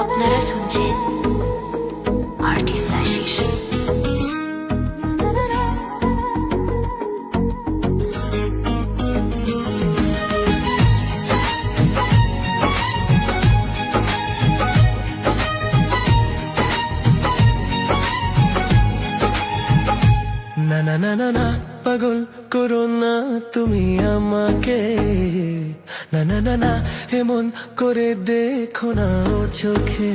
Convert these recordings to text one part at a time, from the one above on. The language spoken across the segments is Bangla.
আপনারা শুনছেন আর্টিস্ট আশিস। না না না না না, পাগল করো না তুমি আমাকে। না না না না, এমন করে দেখো না ও চোখে।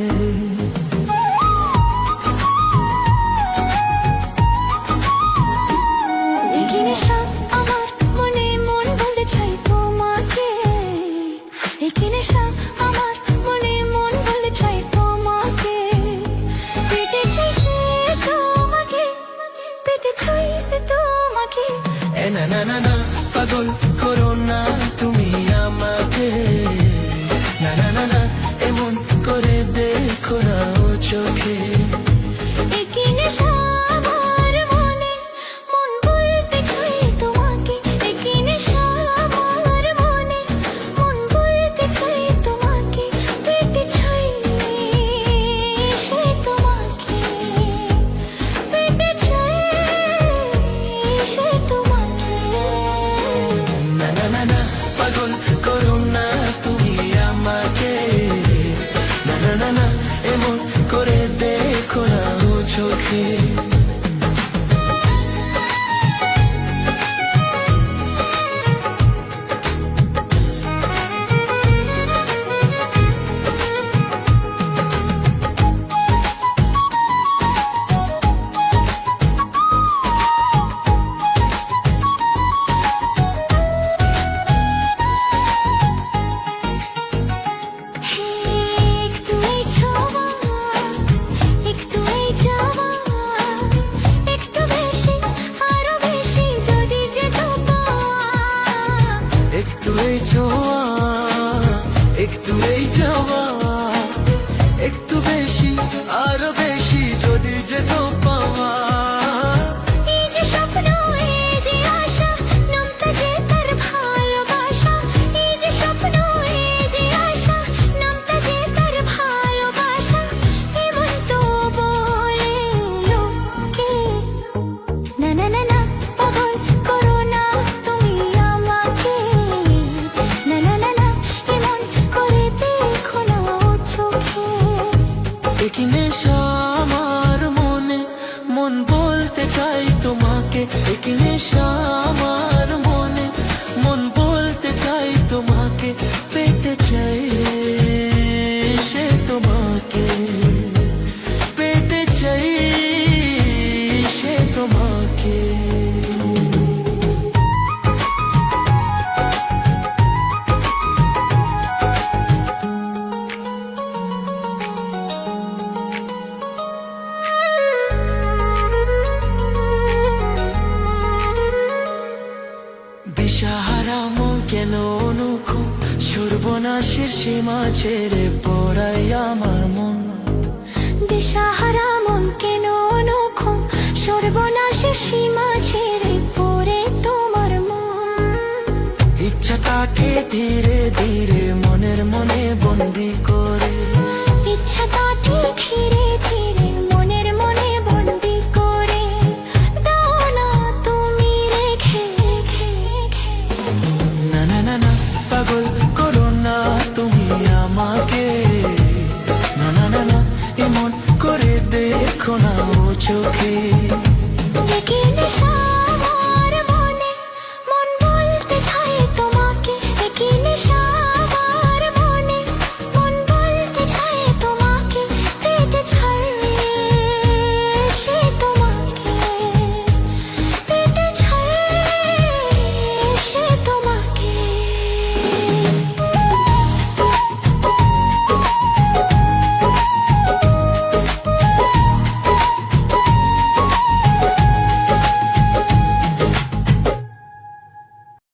আমার মনে মন বলতে চাই তোমাকে, আমার মনে মন বলতে চাই তোমাকে, পেতে চাইছে তোমাকে, পেতে চাইছে তোমাকে। না না না না, পাগল করো না তুমি আমাকে। না না না না, এমন করে দেখো না ও চোখে। পাগল করো না তুমি আমাকে। না না না না, এমন করে দেখো না ও চোখে। একটু এই ছোঁয়া, একটু এই যাওয়া, একটু বেশি আরো বেশি যদি যেত পাওয়া। এই যে স্বপ্ন, এই যে আশা, নামটা যে তার ভালোবাসা। এই যে স্বপ্ন, এই যে আশা, নামটা যে তার ভালোবাসা। এমন তো বলে লোকে। না না না না, পাগল করো না তুমি আমাকে। না না না না, এমন করে দেখো না ও চোখে। কি নেশা আমার মনে, মন বলতে চাই তোমাকে। কি নেশা আমার মনে, মন বলতে চাই তোমাকে, পেতে চাই সে তোমাকে, পেতে চাই সে তোমাকে। দিশাহারা মন কেন অনুকো, সর্বনাশের সীমা ছেড়ে পড়াই আমার মন। দিশাহারা মন কেন অনখো, সর্বনাশের সীমা ছেড়ে পড়ে তোমার মন। ইচ্ছা তাকে ধীরে ধীরে মনের মনে বন্দি করে। ইচ্ছা তাকে ধীরে ধীরে মনের মনে বন্দি করে। দাও না তুমি রেখে। না না না না, পাগল করো না তুমি আমাকে। না না না না, এমন করে দেখো না ও চোখে।